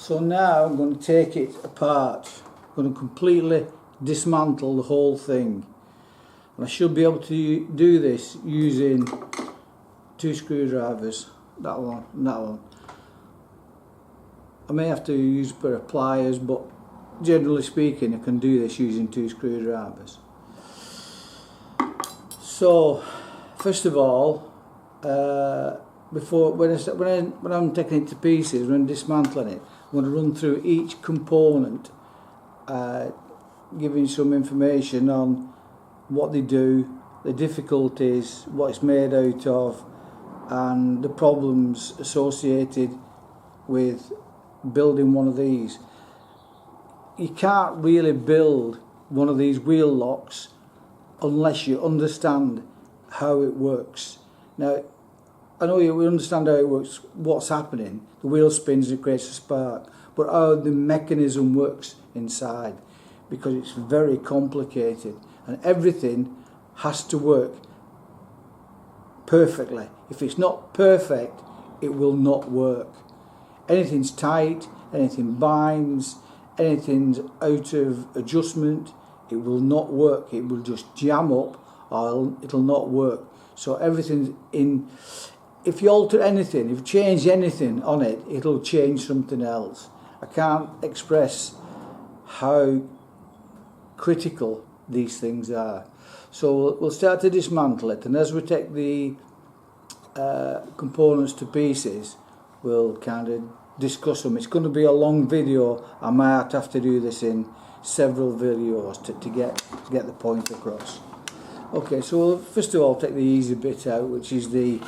So now I'm going to take it apart. I'm going to completely dismantle the whole thing. And I should be able to do this using 2 screwdrivers, that one and that one. I may have to use a pair of pliers, but generally speaking I can do this using 2 screwdrivers. So first of all, when I'm taking it to pieces, when I'm dismantling it, I'm going to run through each component, giving some information on what they do, the difficulties, what it's made out of, and the problems associated with building one of these. You can't really build one of these wheel locks unless you understand how it works. Now, I know you understand how it works, what's happening, the wheel spins and it creates a spark, but how the mechanism works inside, because it's very complicated and everything has to work perfectly. If it's not perfect, it will not work. Anything's tight, anything binds, anything's out of adjustment, it will not work. It will just jam up or it'll not work. So everything's in. If you alter anything, if you change anything on it, it'll change something else. I can't express how critical these things are. So we'll start to dismantle it, and as we take the components to pieces, we'll kind of discuss them. It's going to be a long video. I might have to do this in several videos to get the point across. Okay, so we'll first of all take the easy bit out, which is the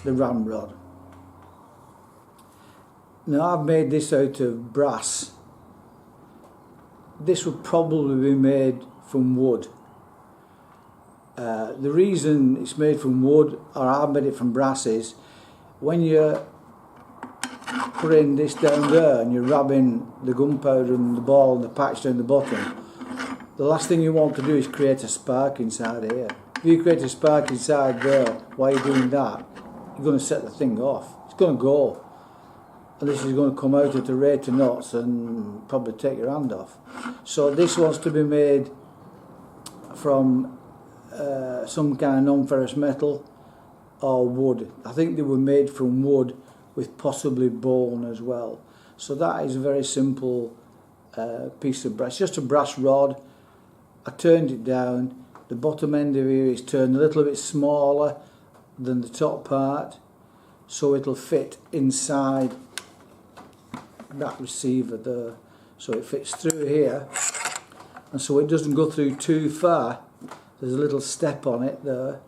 ramrod. Now I've made this out of brass. This would probably be made from wood. The reason it's made from wood, or I've made it from brass, is when you're putting this down there and you're rubbing the gunpowder and the ball and the patch down the bottom, the last thing you want to do is create a spark inside here. If you create a spark inside there while you're doing that, you're going to set the thing off. It's going to go. And this is going to come out at a rate of knots and probably take your hand off. So this wants to be made from some kind of non-ferrous metal or wood. I think they were made from wood with possibly bone as well. So that is a very simple piece of brass, just a brass rod. I turned it down. The bottom end of here is turned a little bit smaller than the top part, so it'll fit inside that receiver there. So it fits through here, and so it doesn't go through too far. There's a little step on it there,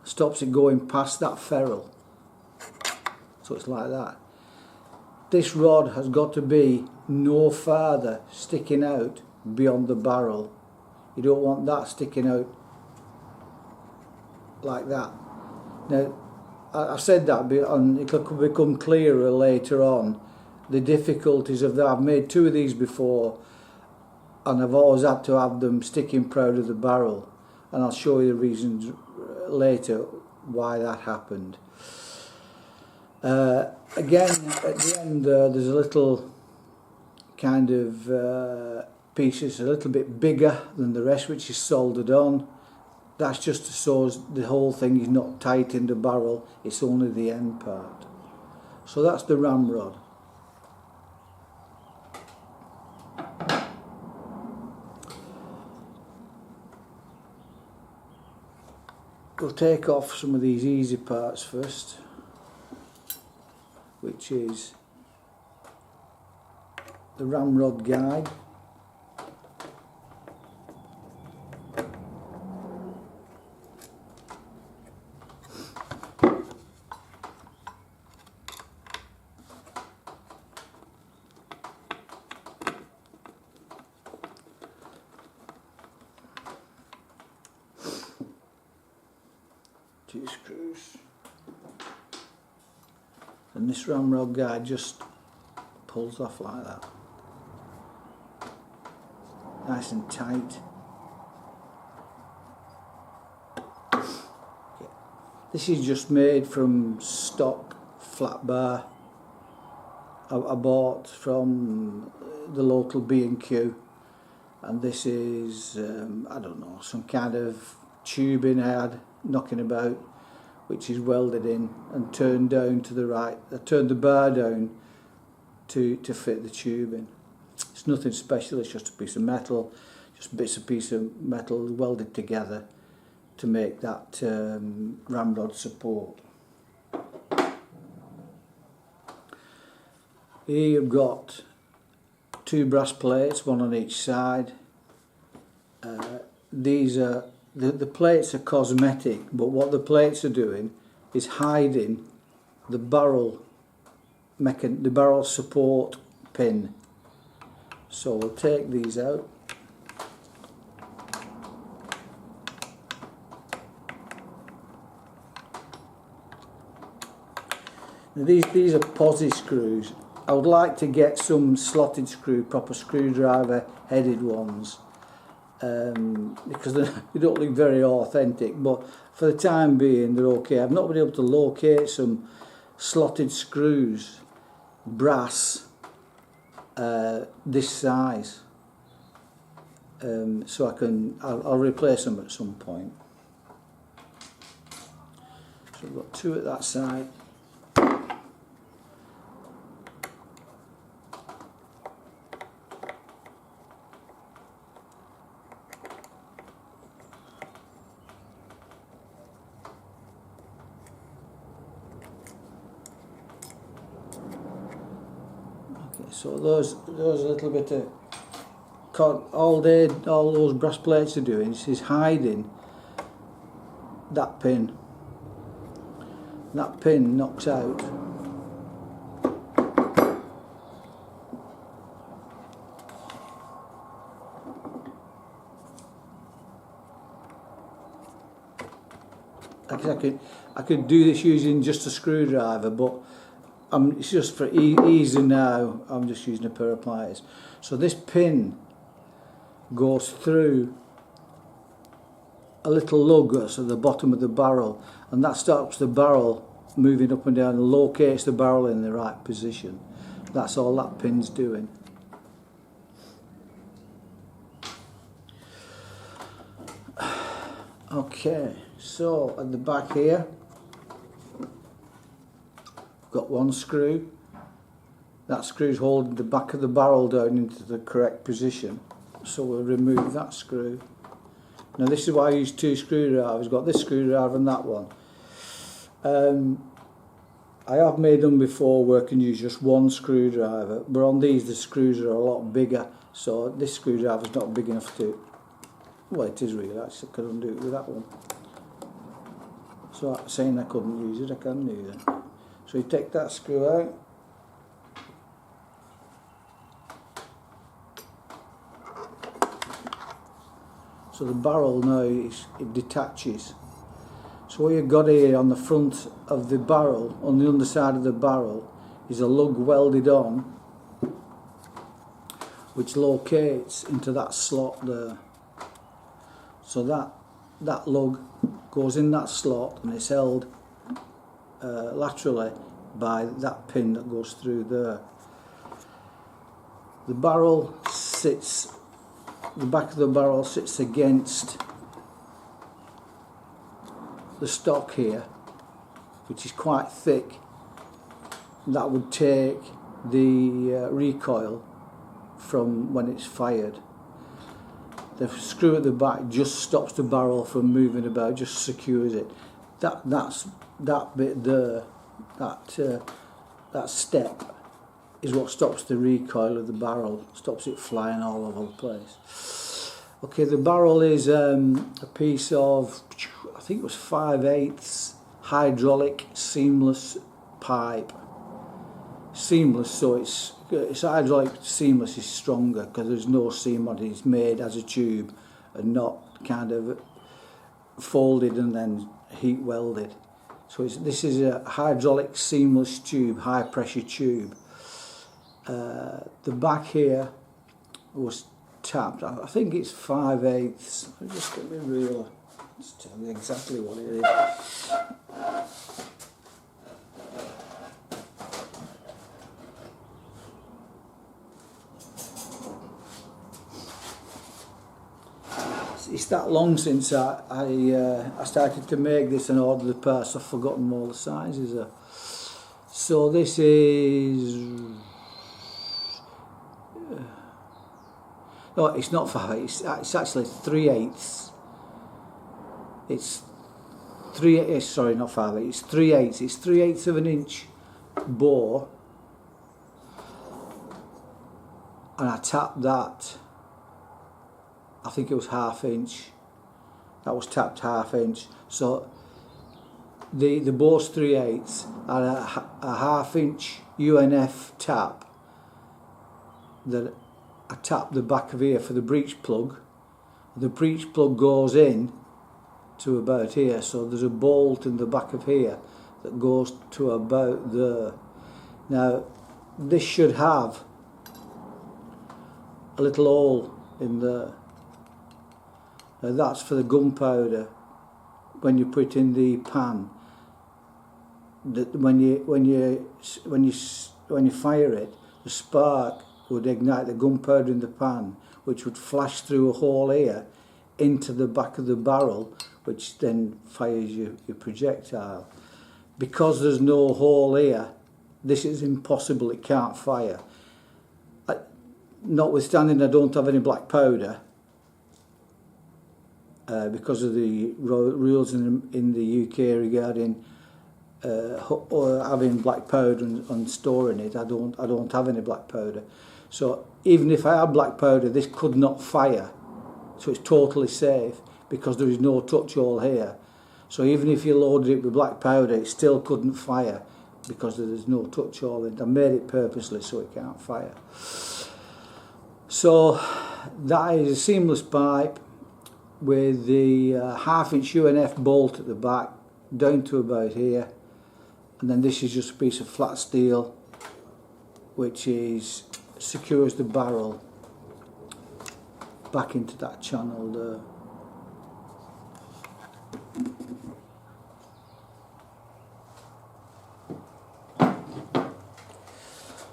stops it going past that ferrule. So it's like that. This rod has got to be no farther sticking out beyond the barrel. You don't want that sticking out like that. Now, I said that, and it could become clearer later on, the difficulties of that. I've made 2 of these before, and I've always had to have them sticking proud of the barrel, and I'll show you the reasons later why that happened. Again, at the end there's a little kind of piece that's a little bit bigger than the rest, which is soldered on. That's just so the whole thing is not tight in the barrel, it's only the end part. So that's the ramrod. We'll take off some of these easy parts first, which is the ramrod guide. Two screws, and this ramrod guide just pulls off like that, nice and tight. Okay. This is just made from stock flat bar I bought from the local B&Q, and this is I don't know, some kind of tubing I had knocking about, which is welded in and turned down to the right. I turned the bar down to fit the tubing. It's nothing special, it's just a piece of metal, just bits of piece of metal welded together to make that ramrod support. Here you've got two brass plates, one on each side. These are the plates are cosmetic, but what the plates are doing is hiding the barrel support pin. So we'll take these out. Now these are posi screws. I would like to get some slotted screw, proper screwdriver headed ones, because they don't look very authentic, but for the time being they're okay. I've not been able to locate some slotted screws, brass, this size, so I'll replace them at some point. So we've got two at that side. So those a little bit of all those brass plates are doing is hiding that pin. That pin knocks out. I could do this using just a screwdriver, but it's just for easy now. I'm just using a pair of pliers. So this pin goes through a little lug that's at the bottom of the barrel, and that stops the barrel moving up and down and locates the barrel in the right position. That's all that pin's doing. Okay, so at the back here got one screw. That screw's holding the back of the barrel down into the correct position, so we'll remove that screw. Now this is why I use two screwdrivers. I've got this screwdriver and that one. I have made them before where I can use just one screwdriver, but on these the screws are a lot bigger, so this screwdriver's not big enough to, well, it is really, actually I couldn't do it with that one. So saying I couldn't use it, I can do that. So you take that screw out. So the barrel now it detaches. So what you've got here on the front of the barrel, on the underside of the barrel, is a lug welded on, which locates into that slot there. So that lug goes in that slot and it's held laterally by that pin that goes through there. The barrel sits, the back of the barrel sits against the stock here, which is quite thick. That would take the recoil from when it's fired. The screw at the back just stops the barrel from moving about, just secures it. That bit there, that step is what stops the recoil of the barrel, stops it flying all over the place. Okay, the barrel is a piece of, I think it was 5/8 hydraulic seamless pipe. Seamless, so it's hydraulic seamless is stronger because there's no seam on it. It's made as a tube and not kind of folded and then heat welded. So this is a hydraulic seamless tube, high pressure tube. The back here was tapped. I think it's 5/8. I'll just get my ruler. Just tell you exactly what it is. it's that long since I started to make this and order the parts. I've forgotten all the sizes. So this is no, it's not 5. It's actually 3/8. It's 3/8. Sorry, not 5. It's 3/8. It's 3/8 of an inch bore, and I tapped that. I think it was 1/2 inch. That was tapped 1/2 inch. So the bore's 3/8 and a 1/2 inch UNF tap that I tap the back of here for the breech plug. The breech plug goes in to about here, so there's a bolt in the back of here that goes to about there. Now this should have a little hole in there. Now that's for the gunpowder when you put in the pan. That when you fire it, the spark would ignite the gunpowder in the pan, which would flash through a hole here into the back of the barrel, which then fires your projectile. Because there's no hole here, this is impossible. It can't fire. Notwithstanding, I don't have any black powder. Because of the rules in the UK regarding having black powder and storing it, I don't have any black powder. So even if I had black powder, this could not fire. So it's totally safe because there is no touch hole here. So even if you loaded it with black powder, it still couldn't fire because there's no touch hole in it. I made it purposely so it can't fire. So that is a seamless pipe with the 1/2 inch UNF bolt at the back down to about here, and then this is just a piece of flat steel which secures the barrel back into that channel there.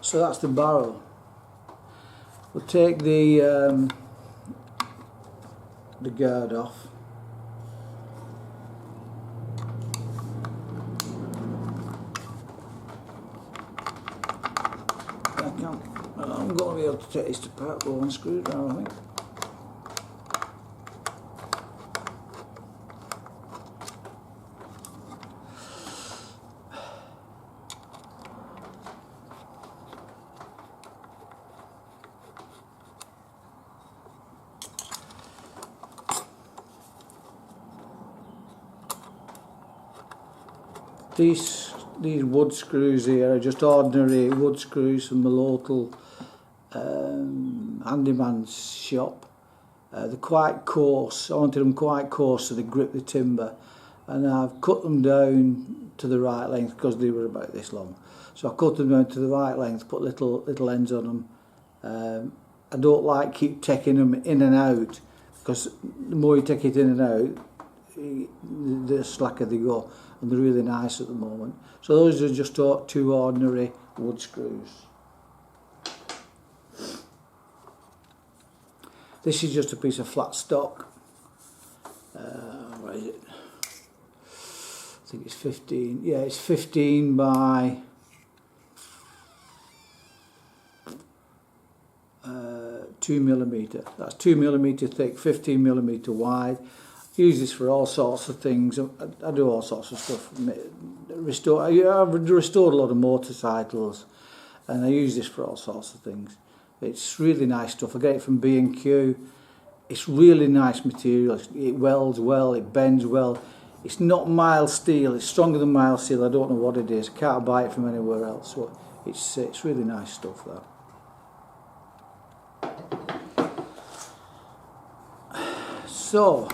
So that's the barrel. We'll take the guard off. I'm going to be able to take this apart with one screwdriver, I think. These wood screws here are just ordinary wood screws from the local handyman's shop. They're quite coarse. I wanted them quite coarse so they grip the timber, and I've cut them down to the right length because they were about this long. So I cut them down to the right length, put little ends on them. I don't like keep taking them in and out because the more you take it in and out, the slacker they go, and they're really nice at the moment. So those are just 2 ordinary wood screws. This is just a piece of flat stock. What is it? I think it's 15. Yeah, it's 15 by 2mm. That's 2mm thick, 15mm wide. Use this for all sorts of things. I do all sorts of stuff. I've restored a lot of motorcycles, and I use this for all sorts of things. It's really nice stuff. I get it from B&Q. It's really nice material. It welds well, it bends well. It's not mild steel. It's stronger than mild steel. I don't know what it is. I can't buy it from anywhere else. So it's really nice stuff, though. So,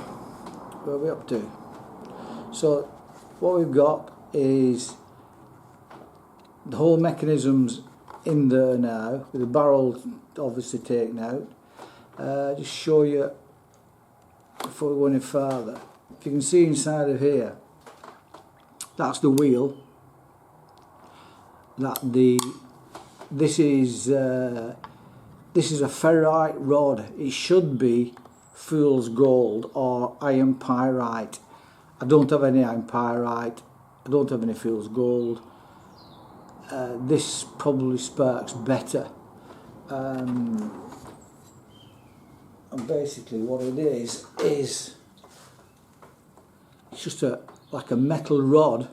where are we up to? So what we've got is the whole mechanisms in there now, with the barrel obviously taken out. Just show you before we go any further. If you can see inside of here, that's the wheel. This is a ferrite rod. It should be fool's gold or iron pyrite. I don't have any iron pyrite, I don't have any fool's gold. This probably sparks better. And basically what it is it's just like a metal rod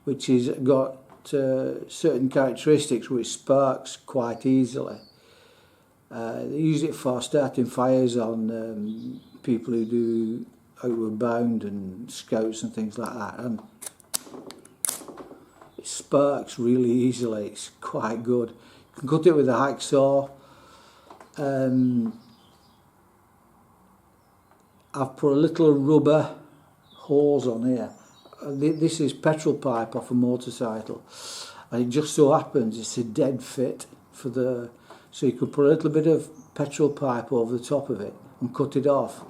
which has got certain characteristics which sparks quite easily. They use it for starting fires on people who do outward bound and scouts and things like that, and it sparks really easily. It's quite good. You can cut it with a hacksaw. I've put a little rubber hose on here. This is petrol pipe off a motorcycle, and it just so happens it's a dead fit for the, so you could put a little bit of petrol pipe over the top of it and cut it off,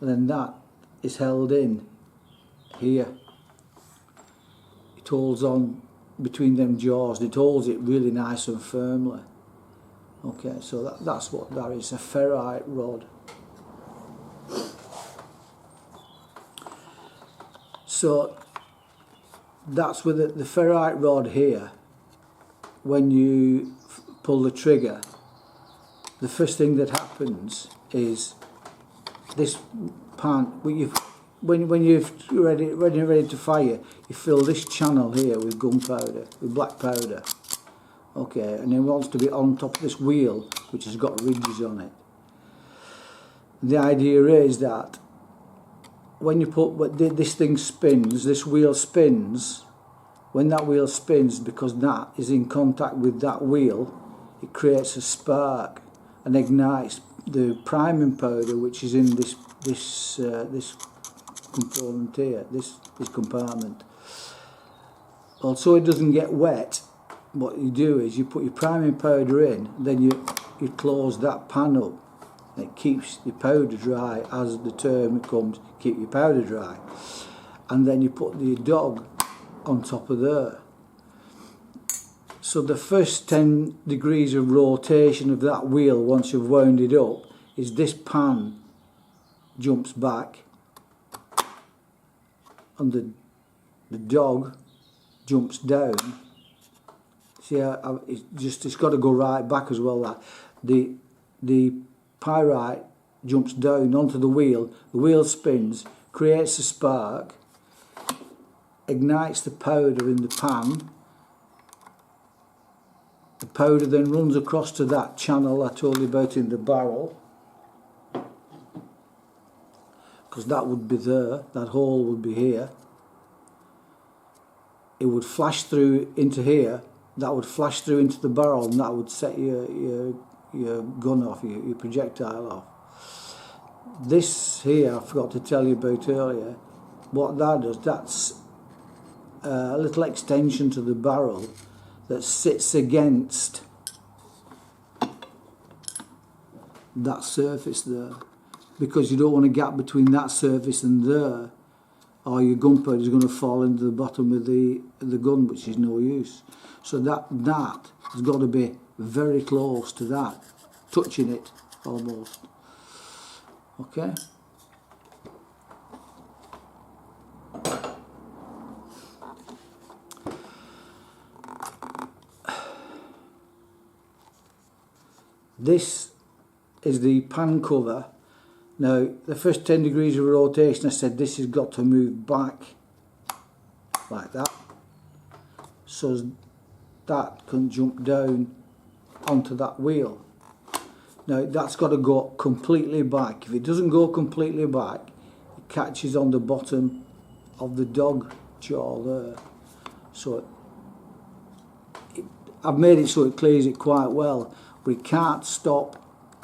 and then that is held in here. It holds on between them jaws, and it holds it really nice and firmly. Okay, so that's what that is, a ferrite rod. So that's with the ferrite rod here. When you pull the trigger, the first thing that happens is this pan, when you're ready to fire, you fill this channel here with gunpowder, with black powder. Okay, and it wants to be on top of this wheel which has got ridges on it. The idea is that when you put, this thing spins, this wheel spins, when that wheel spins, because that is in contact with that wheel, it creates a spark and ignites the priming powder which is in this component here, this compartment. Also, it doesn't get wet. What you do is you put your priming powder in, then you close that pan up. It keeps your powder dry, as the term comes, keep your powder dry. And then you put the dog on top of there. So the first 10 degrees of rotation of that wheel, once you've wound it up, is this pan jumps back and the dog jumps down. See how it's got to go right back as well. That the pyrite jumps down onto the wheel spins, creates a spark, ignites the powder in the pan. The powder then runs across to that channel I told you about in the barrel, because that would be there, that hole would be here. It would flash through into here, that would flash through into the barrel, and that would set your gun off, your projectile off. This here I forgot to tell you about earlier. What that does, that's a little extension to the barrel that sits against that surface there, because you don't want a gap between that surface and there, or your gunpowder is going to fall into the bottom of the gun, which is no use. So that has got to be very close to that, touching it almost. Okay. This is the pan cover. Now, the first 10 degrees of rotation, I said this has got to move back like that, so that can jump down onto that wheel. Now, that's got to go completely back. If it doesn't go completely back, it catches on the bottom of the dog jaw there. So I've made it so it clears it quite well, but it can't stop.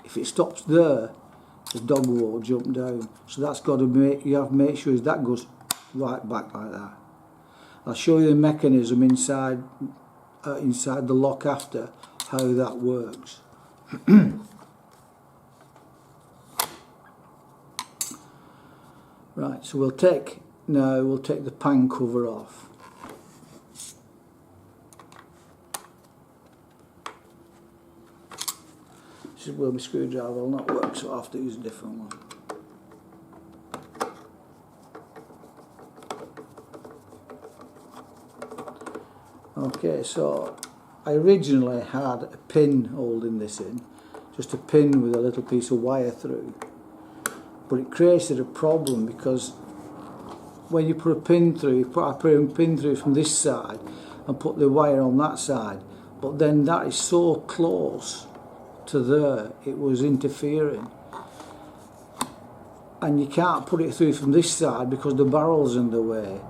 If it stops there, the dog will jump down. So that's got to you have to make sure that goes right back like that. I'll show you the mechanism inside the lock after, how that works. Right, so we'll take the pan cover off. This is where my screwdriver will not work, so I'll have to use a different one. Okay, so I originally had a pin holding this in, just a pin with a little piece of wire through, but it created a problem because when you put a pin through, I put a pin through from this side and put the wire on that side, but then that is so close to there, it was interfering. And you can't put it through from this side because the barrel's in the way.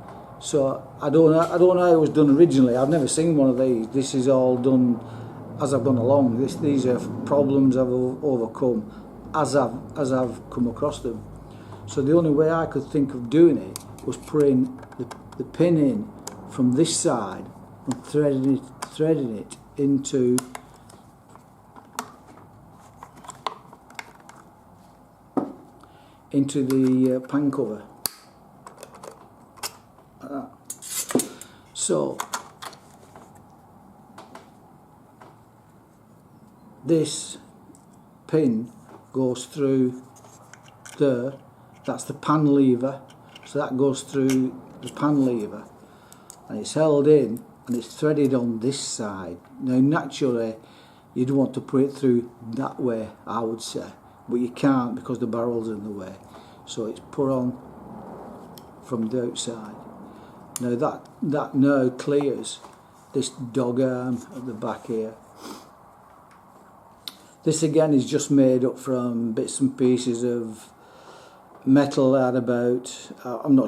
So I don't know how it was done originally. I've never seen one of these. This is all done as I've gone along. These are problems I've overcome as I've come across them. So the only way I could think of doing it was putting the pin in from this side and threading it into the pan cover. Like that. So this pin goes through there. That's the pan lever, so that goes through the pan lever and it's held in and it's threaded on this side. Now naturally you'd want to put it through that way, I would say, but you can't because the barrel's in the way, so it's put on from the outside. Now that now clears this dog arm at the back here. This again is just made up from bits and pieces of metal at about, I'm not